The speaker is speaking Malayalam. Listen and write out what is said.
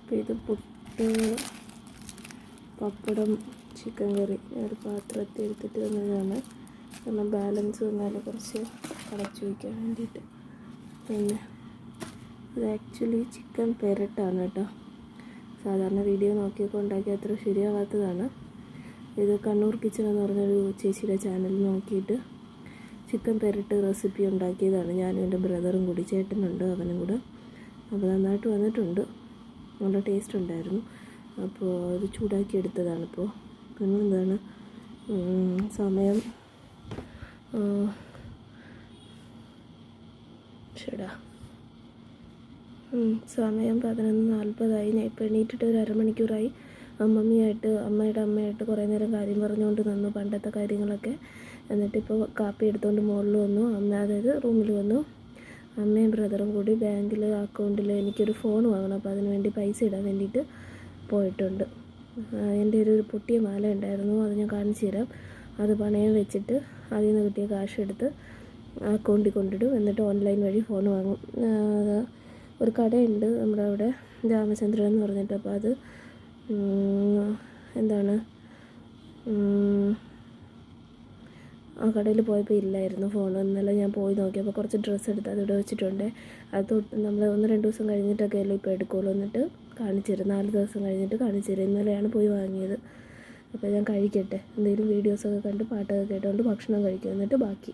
അപ്പോൾ ഇത് പുട്ട്, പപ്പടം, ചിക്കൻ കറി ഒരു പാത്രത്തിൽ എടുത്തിട്ട് വന്നതാണ്. കാരണം ബാലൻസ് വന്നാൽ കുറച്ച് അടച്ചു വയ്ക്കാൻ വേണ്ടിയിട്ട്. പിന്നെ ഇത് ആക്ച്വലി ചിക്കൻ പെരട്ടാണ് കേട്ടോ. സാധാരണ വീഡിയോ നോക്കിയൊക്കെ ഉണ്ടാക്കി അത്ര ശരിയാവാത്തതാണ്. ഇത് കണ്ണൂർ കിച്ചൺ എന്ന് പറഞ്ഞൊരു ചേച്ചിയുടെ ചാനൽ നോക്കിയിട്ട് ചിക്കൻ പെരട്ട് റെസിപ്പി ഉണ്ടാക്കിയതാണ്. ഞാനും എൻ്റെ ബ്രദറും കൂടി, ചേട്ടനുണ്ട് അവനും കൂടെ. അപ്പോൾ നന്നായിട്ട് വന്നിട്ടുണ്ട്, നല്ല ടേസ്റ്റ് ഉണ്ടായിരുന്നു. അപ്പോൾ അത് ചൂടാക്കി എടുത്തതാണിപ്പോൾ. പിന്നെ എന്താണ് സമയം സമയം 11:40. ഞാൻ ഇപ്പോൾ എണീറ്റിട്ട് ഒരു അരമണിക്കൂറായി. അമ്മയുടെ അമ്മയായിട്ട് കുറേ നേരം കാര്യം പറഞ്ഞുകൊണ്ട് നിന്നു, പണ്ടത്തെ കാര്യങ്ങളൊക്കെ. എന്നിട്ടിപ്പോൾ കാപ്പി എടുത്തുകൊണ്ട് മുകളിൽ വന്നു. അതായത് റൂമിൽ വന്നു. അമ്മയും ബ്രദറും കൂടി ബാങ്കിൽ അക്കൗണ്ടിൽ എനിക്കൊരു ഫോൺ വാങ്ങണം, അപ്പോൾ അതിന് വേണ്ടി പൈസ ഇടാൻ വേണ്ടിയിട്ട് പോയിട്ടുണ്ട്. എൻ്റെ ഒരു പൊട്ടിയ മാല ഉണ്ടായിരുന്നു, അത് ഞാൻ കാണിച്ചു തരാം. അത് പണയം വെച്ചിട്ട് അതിൽ നിന്ന് കിട്ടിയ കാശ് എടുത്ത് അക്കൗണ്ടിൽ കൊണ്ടിടും. എന്നിട്ട് ഓൺലൈൻ വഴി ഫോൺ വാങ്ങും. ഒരു കടയുണ്ട് നമ്മുടെ അവിടെ, രാമചന്ദ്രൻ എന്ന് പറഞ്ഞിട്ട്. അപ്പോൾ അത് എന്താണ് ആ കടയിൽ പോയപ്പോൾ ഇല്ലായിരുന്നു ഫോൺ. ഇന്നലെ ഞാൻ പോയി നോക്കിയപ്പോൾ കുറച്ച് ഡ്രസ്സ് എടുത്ത് അതിവിടെ വെച്ചിട്ടുണ്ട്. അത് നമ്മൾ 1-2 ദിവസം കഴിഞ്ഞിട്ടൊക്കെ അല്ലേ ഇപ്പോൾ എടുക്കുള്ളൂ. എന്നിട്ട് കാണിച്ചു തരും, 4 ദിവസം കഴിഞ്ഞിട്ട് കാണിച്ചു തരും. ഇന്നലെയാണ് പോയി വാങ്ങിയത്. അപ്പോൾ ഞാൻ കഴിക്കട്ടെ, എന്തെങ്കിലും വീഡിയോസൊക്കെ കണ്ട് പാട്ടൊക്കെ കേട്ടുകൊണ്ട് ഭക്ഷണം കഴിക്കും, എന്നിട്ട് ബാക്കി